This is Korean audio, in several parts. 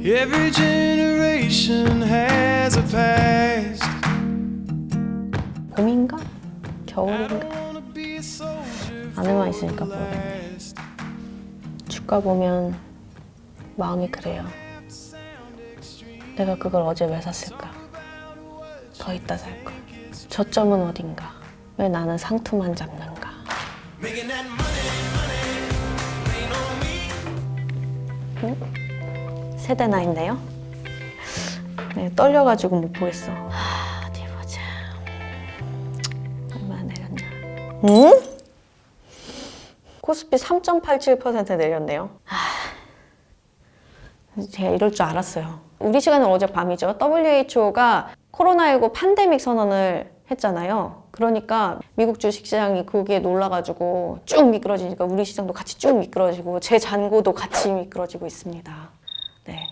Every generation has a past. 봄인가? 겨울인가? Wanna be a soldier 안에만 있으니까 모르겠네. 주가 보면 마음이 그래요. 내가 그걸 어제 왜 샀을까? 더 이따 살걸. 저점은 어딘가? 왜 나는 상투만 잡는가? 세대 나인데요? 네, 떨려가지고 못 보겠어. 어디 보자. 얼마나 내렸냐? 응? 코스피 3.87% 내렸네요. 제가 이럴 줄 알았어요. 우리 시간은 어젯밤이죠. WHO가 코로나19 팬데믹 선언을 했잖아요. 그러니까 미국 주식시장이 거기에 놀라가지고 쭉 미끄러지니까 우리 시장도 같이 쭉 미끄러지고 제 잔고도 같이 미끄러지고 있습니다. 네.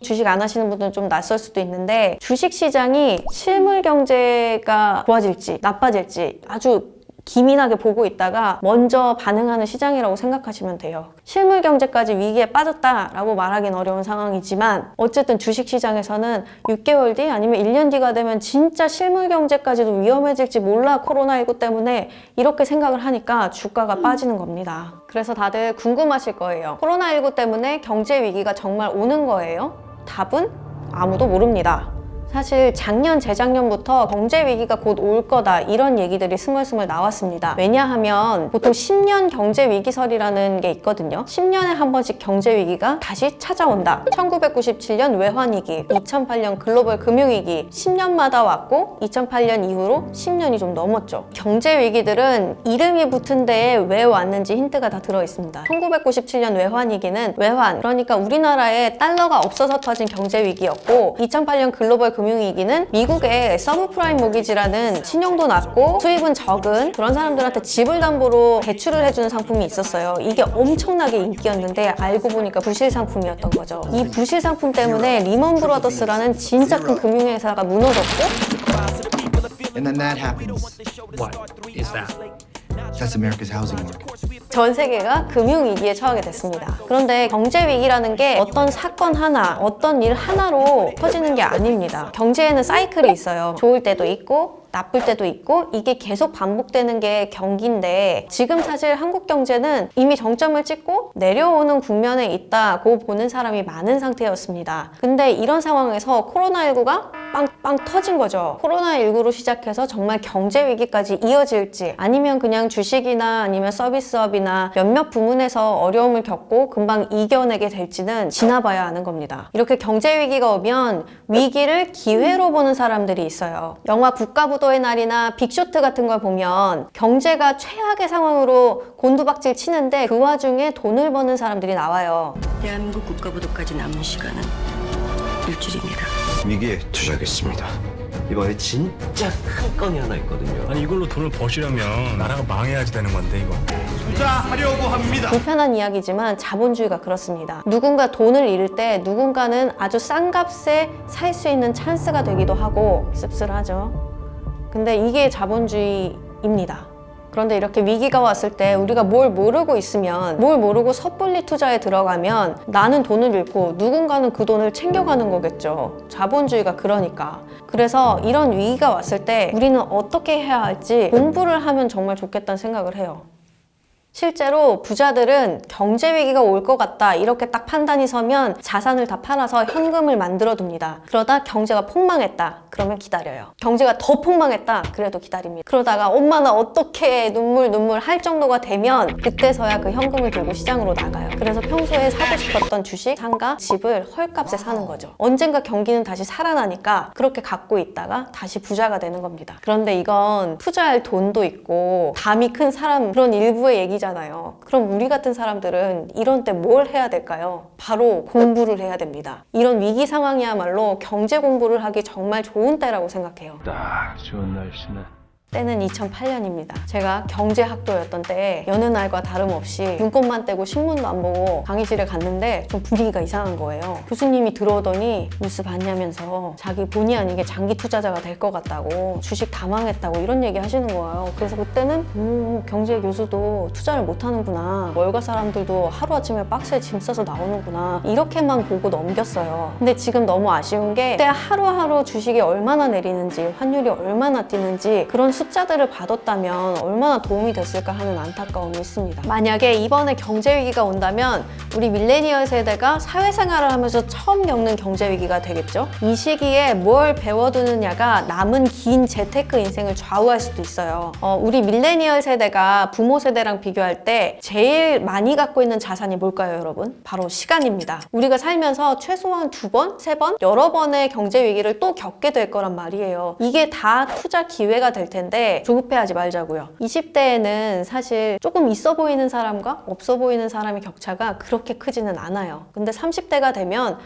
주식 안 하시는 분들은 좀 낯설 수도 있는데 주식시장이 실물 경제가 좋아질지 나빠질지 아주 기민하게 보고 있다가 먼저 반응하는 시장이라고 생각하시면 돼요. 실물 경제까지 위기에 빠졌다라고 말하기는 어려운 상황이지만 어쨌든 주식시장에서는 6개월 뒤 아니면 1년 뒤가 되면 진짜 실물 경제까지도 위험해질지 몰라 코로나19 때문에 이렇게 생각을 하니까 주가가 빠지는 겁니다. 그래서 다들 궁금하실 거예요. 코로나19 때문에 경제 위기가 정말 오는 거예요? 답은 아무도 모릅니다. 사실 작년, 재작년부터 경제 위기가 곧 올 거다 이런 얘기들이 스멀스멀 나왔습니다. 왜냐하면 보통 10년 경제 위기설이라는 게 있거든요. 10년에 한 번씩 경제 위기가 다시 찾아온다. 1997년 외환위기, 2008년 글로벌 금융위기 10년마다 왔고 2008년 이후로 10년이 좀 넘었죠. 경제 위기들은 이름이 붙은 데에 왜 왔는지 힌트가 다 들어있습니다. 1997년 외환위기는 외환, 그러니까 우리나라에 달러가 없어서 터진 경제 위기였고 2008년 글로벌 금융위기는 미국의 서브프라임 모기지라는 신용도 낮고 수입은 적은 그런 사람들한테 집을 담보로 대출을 해주는 상품이 있었어요. 이게 엄청나게 인기였는데 알고 보니까 부실 상품이었던 거죠. 이 부실 상품 때문에 리먼 브라더스라는 진짜 큰 금융회사가 무너졌고 And then that happens. What is that? That's America's housing market. 전 세계가 금융위기에 처하게 됐습니다. 그런데 경제위기라는 게 어떤 사건 하나, 어떤 일 하나로 터지는 게 아닙니다. 경제에는 사이클이 있어요. 좋을 때도 있고 나쁠 때도 있고 이게 계속 반복되는 게 경기인데 지금 사실 한국 경제는 이미 정점을 찍고 내려오는 국면에 있다고 보는 사람이 많은 상태였습니다. 근데 이런 상황에서 코로나19가 빵빵 터진 거죠. 코로나19로 시작해서 정말 경제 위기까지 이어질지 아니면 그냥 주식이나 아니면 서비스업이나 몇몇 부문에서 어려움을 겪고 금방 이겨내게 될지는 지나봐야 아는 겁니다. 이렇게 경제 위기가 오면 위기를 기회로 보는 사람들이 있어요. 영화 국가부도의 날이나 빅쇼트 같은 걸 보면 경제가 최악의 상황으로 곤두박질 치는데 그 와중에 돈을 버는 사람들이 나와요. 대한민국 국가부도까지 남은 시간은 일주일입니다. 위기에 투자하겠습니다. 이번에 진짜 큰 건이 하나 있거든요. 아니 이걸로 돈을 버시려면 나라가 망해야지 되는 건데 이거. 투자하려고 합니다. 불편한 이야기지만 자본주의가 그렇습니다. 누군가 돈을 잃을 때 누군가는 아주 싼 값에 살 수 있는 찬스가 되기도 하고 씁쓸하죠. 근데 이게 자본주의입니다. 그런데 이렇게 위기가 왔을 때 우리가 뭘 모르고 있으면 뭘 모르고 섣불리 투자에 들어가면 나는 돈을 잃고 누군가는 그 돈을 챙겨가는 거겠죠. 자본주의가 그러니까. 그래서 이런 위기가 왔을 때 우리는 어떻게 해야 할지 공부를 하면 정말 좋겠다는 생각을 해요. 실제로 부자들은 경제 위기가 올 것 같다 이렇게 딱 판단이 서면 자산을 다 팔아서 현금을 만들어 둡니다. 그러다 경제가 폭망했다 그러면 기다려요. 경제가 더 폭망했다 그래도 기다립니다. 그러다가 엄마 나 어떻게 눈물 할 정도가 되면 그때서야 그 현금을 들고 시장으로 나가요. 그래서 평소에 사고 싶었던 주식, 상가, 집을 헐값에 사는 거죠. 언젠가 경기는 다시 살아나니까 그렇게 갖고 있다가 다시 부자가 되는 겁니다. 그런데 이건 투자할 돈도 있고 담이 큰 사람 그런 일부의 얘기잖아요. 그럼 우리 같은 사람들은 이런 때 뭘 해야 될까요? 바로 공부를 해야 됩니다. 이런 위기 상황이야말로 경제 공부를 하기 정말 좋은 때라고 생각해요. 딱 좋은 날씨네. 때는 2008년입니다. 제가 경제학도였던 때에 여느 날과 다름없이 눈곱만 떼고 신문도 안 보고 강의실에 갔는데 좀 분위기가 이상한 거예요. 교수님이 들어오더니 뉴스 봤냐면서 자기 본의 아니게 장기 투자자가 될 것 같다고, 주식 다 망했다고 이런 얘기 하시는 거예요. 그래서 그때는 경제 교수도 투자를 못 하는구나, 월가 사람들도 하루아침에 박스에 짐 싸서 나오는구나, 이렇게만 보고 넘겼어요. 근데 지금 너무 아쉬운 게 그때 하루하루 주식이 얼마나 내리는지, 환율이 얼마나 뛰는지 그런 숫자들을 받았다면 얼마나 도움이 됐을까 하는 안타까움이 있습니다. 만약에 이번에 경제위기가 온다면 우리 밀레니얼 세대가 사회생활을 하면서 처음 겪는 경제위기가 되겠죠. 이 시기에 뭘 배워두느냐가 남은 긴 재테크 인생을 좌우할 수도 있어요. 우리 밀레니얼 세대가 부모 세대랑 비교할 때 제일 많이 갖고 있는 자산이 뭘까요, 여러분? 바로 시간입니다. 우리가 살면서 최소한 2번, 3번, 여러 번의 경제위기를 또 겪게 될 거란 말이에요. 이게 다 투자 기회가 될 텐데 조급해하지 말자고요. 20대에는 사실 조금 있어 보이는 사람과 없어 보이는 사람의 격차가 그렇게 크지는 않아요. 근데 30대가 되면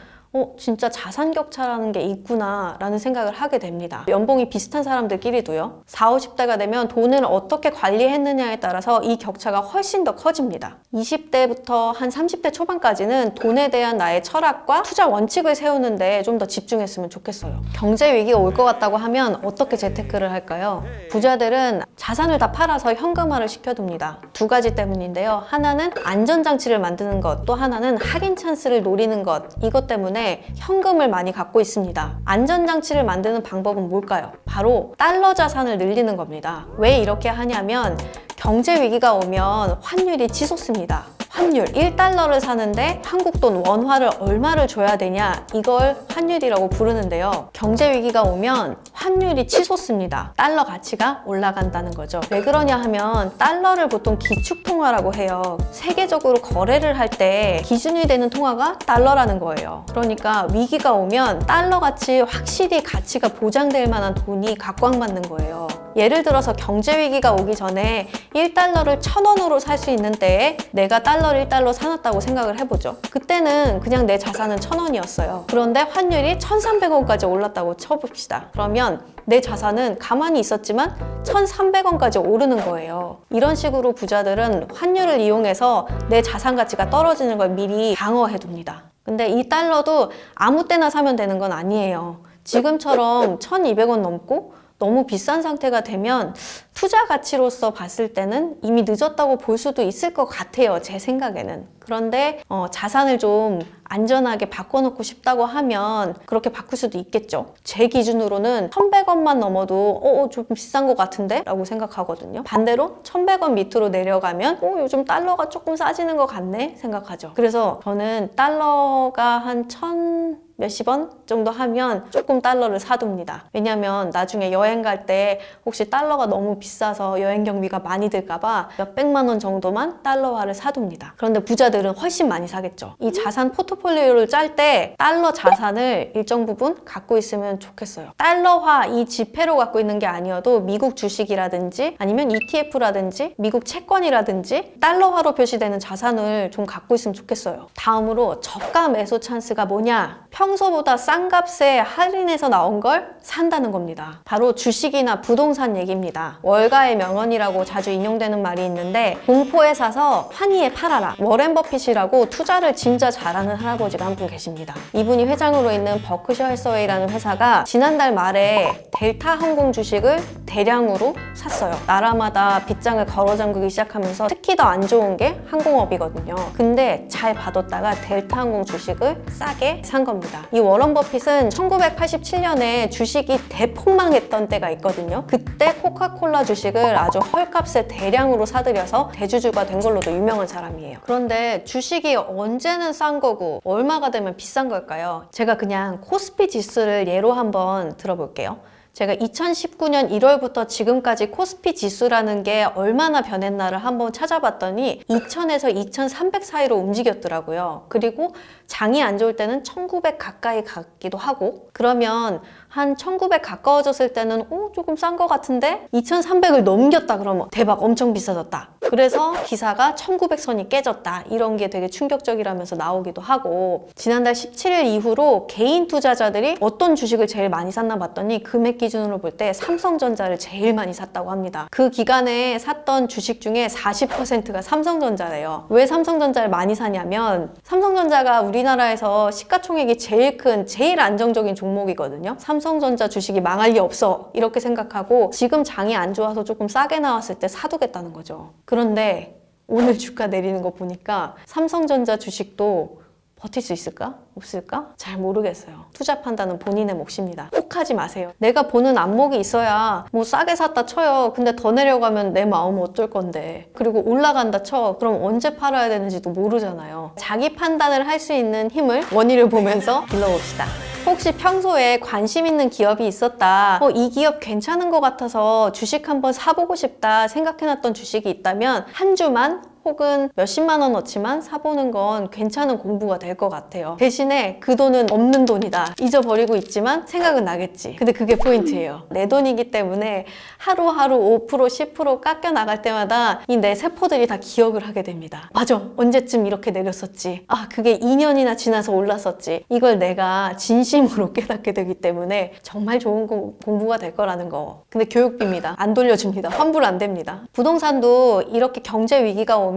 진짜 자산 격차라는 게 있구나 라는 생각을 하게 됩니다. 연봉이 비슷한 사람들끼리도요. 40, 50대가 되면 돈을 어떻게 관리했느냐에 따라서 이 격차가 훨씬 더 커집니다. 20대부터 한 30대 초반까지는 돈에 대한 나의 철학과 투자 원칙을 세우는데 좀 더 집중했으면 좋겠어요. 경제 위기가 올 것 같다고 하면 어떻게 재테크를 할까요? 부자들은 자산을 다 팔아서 현금화를 시켜둡니다. 2가지 때문인데요. 하나는 안전장치를 만드는 것, 또 하나는 할인 찬스를 노리는 것. 이것 때문에 현금을 많이 갖고 있습니다. 안전장치를 만드는 방법은 뭘까요? 바로 달러 자산을 늘리는 겁니다. 왜 이렇게 하냐면 경제 위기가 오면 환율이 치솟습니다. 환율 1달러를 사는데 한국 돈 원화를 얼마를 줘야 되냐, 이걸 환율이라고 부르는데요. 경제 위기가 오면 환율이 치솟습니다. 달러 가치가 올라간다는 거죠. 왜 그러냐 하면 달러를 보통 기축통화라고 해요. 세계적으로 거래를 할 때 기준이 되는 통화가 달러라는 거예요. 그러니까 위기가 오면 달러 같이 확실히 가치가 보장될 만한 돈이 각광받는 거예요. 예를 들어서 경제 위기가 오기 전에 1달러를 1,000원으로 살 수 있는 때에 내가 달러를 1달러 사놨다고 생각을 해보죠. 그때는 그냥 내 자산은 1,000원이었어요. 그런데 환율이 1,300원까지 올랐다고 쳐봅시다. 그러면 내 자산은 가만히 있었지만 1,300원까지 오르는 거예요. 이런 식으로 부자들은 환율을 이용해서 내 자산 가치가 떨어지는 걸 미리 방어해 둡니다. 근데 이 달러도 아무 때나 사면 되는 건 아니에요. 지금처럼 1,200원 넘고 너무 비싼 상태가 되면 투자 가치로서 봤을 때는 이미 늦었다고 볼 수도 있을 것 같아요, 제 생각에는. 그런데 자산을 좀 안전하게 바꿔놓고 싶다고 하면 그렇게 바꿀 수도 있겠죠. 제 기준으로는 1,100원만 넘어도 좀 비싼 것 같은데? 라고 생각하거든요. 반대로 1,100원 밑으로 내려가면 요즘 달러가 조금 싸지는 것 같네? 생각하죠. 그래서 저는 달러가 한 1,000 몇십 원 정도 하면 조금 달러를 사둡니다. 왜냐면 나중에 여행 갈 때 혹시 달러가 너무 비싸서 여행 경비가 많이 들까봐 몇백만 원 정도만 달러화를 사둡니다. 그런데 부자들은 훨씬 많이 사겠죠. 이 자산 포트폴리오를 짤 때 달러 자산을 일정 부분 갖고 있으면 좋겠어요. 달러화 이 지폐로 갖고 있는 게 아니어도 미국 주식이라든지 아니면 ETF라든지 미국 채권이라든지 달러화로 표시되는 자산을 좀 갖고 있으면 좋겠어요. 다음으로 저가 매수 찬스가 뭐냐? 평소보다 싼 값에 할인해서 나온 걸 산다는 겁니다. 바로 주식이나 부동산 얘기입니다. 월가의 명언이라고 자주 인용되는 말이 있는데 공포에 사서 환희에 팔아라. 워렌 버핏이라고 투자를 진짜 잘하는 할아버지가 한 분 계십니다. 이분이 회장으로 있는 버크셔 해서웨이라는 회사가 지난달 말에 델타 항공 주식을 대량으로 샀어요. 나라마다 빗장을 걸어 잠그기 시작하면서 특히 더 안 좋은 게 항공업이거든요. 근데 잘 봐뒀다가 델타 항공 주식을 싸게 산 겁니다. 이 워런 버핏은 1987년에 주식이 대폭망했던 때가 있거든요. 그때 코카콜라 주식을 아주 헐값에 대량으로 사들여서 대주주가 된 걸로도 유명한 사람이에요. 그런데 주식이 언제는 싼 거고 얼마가 되면 비싼 걸까요? 제가 그냥 코스피 지수를 예로 한번 들어볼게요. 제가 2019년 1월부터 지금까지 코스피 지수라는 게 얼마나 변했나를 한번 찾아봤더니 2000에서 2300 사이로 움직였더라고요. 그리고 장이 안 좋을 때는 1900 가까이 갔기도 하고, 그러면 한 1900 가까워졌을 때는 조금 싼 것 같은데 2300을 넘겼다 그러면 대박 엄청 비싸졌다. 그래서 기사가 1900선이 깨졌다 이런 게 되게 충격적이라면서 나오기도 하고, 지난달 17일 이후로 개인 투자자들이 어떤 주식을 제일 많이 샀나 봤더니 금액 기준으로 볼 때 삼성전자를 제일 많이 샀다고 합니다. 그 기간에 샀던 주식 중에 40%가 삼성전자래요. 왜 삼성전자를 많이 사냐면 삼성전자가 우리나라에서 시가총액이 제일 큰 제일 안정적인 종목이거든요. 삼성전자 주식이 망할 리 없어 이렇게 생각하고 지금 장이 안 좋아서 조금 싸게 나왔을 때 사두겠다는 거죠. 그런데 오늘 주가 내리는 거 보니까 삼성전자 주식도 버틸 수 있을까? 없을까? 잘 모르겠어요. 투자 판단은 본인의 몫입니다. 혹하지 마세요. 내가 보는 안목이 있어야 뭐 싸게 샀다 쳐요. 근데 더 내려가면 내 마음은 어떨 건데. 그리고 올라간다 쳐. 그럼 언제 팔아야 되는지도 모르잖아요. 자기 판단을 할 수 있는 힘을 원의를 보면서 길러봅시다. 혹시 평소에 관심 있는 기업이 있었다, 이 기업 괜찮은 것 같아서 주식 한번 사보고 싶다 생각해놨던 주식이 있다면 한 주만 혹은 몇십만 원어치만 사보는 건 괜찮은 공부가 될 것 같아요. 대신에 그 돈은 없는 돈이다. 잊어버리고 있지만 생각은 나겠지. 근데 그게 포인트예요. 내 돈이기 때문에 하루하루 5%, 10% 깎여 나갈 때마다 이 내 세포들이 다 기억을 하게 됩니다. 맞아. 언제쯤 이렇게 내렸었지. 아, 그게 2년이나 지나서 올랐었지. 이걸 내가 진심으로 깨닫게 되기 때문에 정말 좋은 공부가 될 거라는 거. 근데 교육비입니다. 안 돌려줍니다. 환불 안 됩니다. 부동산도 이렇게 경제 위기가 오면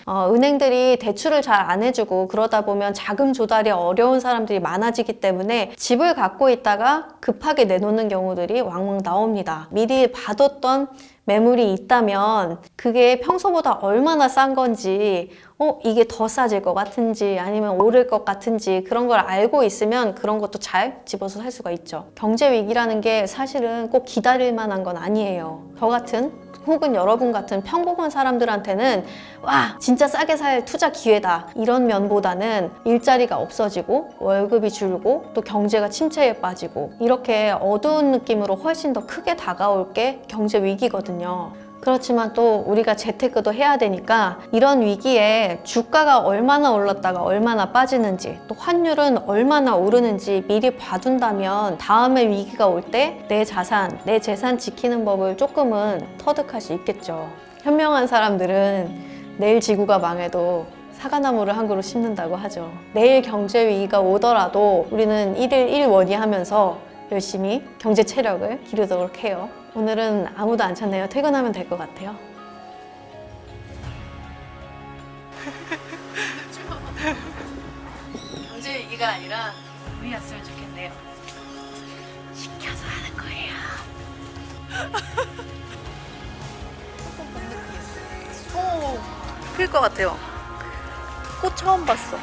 은행들이 대출을 잘 안 해주고 그러다 보면 자금 조달이 어려운 사람들이 많아지기 때문에 집을 갖고 있다가 급하게 내놓는 경우들이 왕왕 나옵니다. 미리 봐뒀던 매물이 있다면 그게 평소보다 얼마나 싼 건지, 이게 더 싸질 것 같은지 아니면 오를 것 같은지 그런 걸 알고 있으면 그런 것도 잘 집어서 살 수가 있죠. 경제 위기라는 게 사실은 꼭 기다릴 만한 건 아니에요. 저 같은 혹은 여러분 같은 평범한 사람들한테는 와, 진짜 싸게 살 투자 기회다 이런 면보다는 일자리가 없어지고 월급이 줄고 또 경제가 침체에 빠지고 이렇게 어두운 느낌으로 훨씬 더 크게 다가올 게 경제 위기거든요. 그렇지만 또 우리가 재테크도 해야 되니까 이런 위기에 주가가 얼마나 올랐다가 얼마나 빠지는지 또 환율은 얼마나 오르는지 미리 봐둔다면 다음에 위기가 올 때 내 자산, 내 재산 지키는 법을 조금은 터득할 수 있겠죠. 현명한 사람들은 내일 지구가 망해도 사과나무를 한 그루 심는다고 하죠. 내일 경제 위기가 오더라도 우리는 1일 1원이 하면서 열심히 경제 체력을 기르도록 해요. 오늘은 아무도 안 찾네요. 퇴근하면 될 것 같아요. 경제 위기가 아니라 우리였으면 좋겠네요. 시켜서 하는 거예요. 필 것 같아요. 꽃 처음 봤어.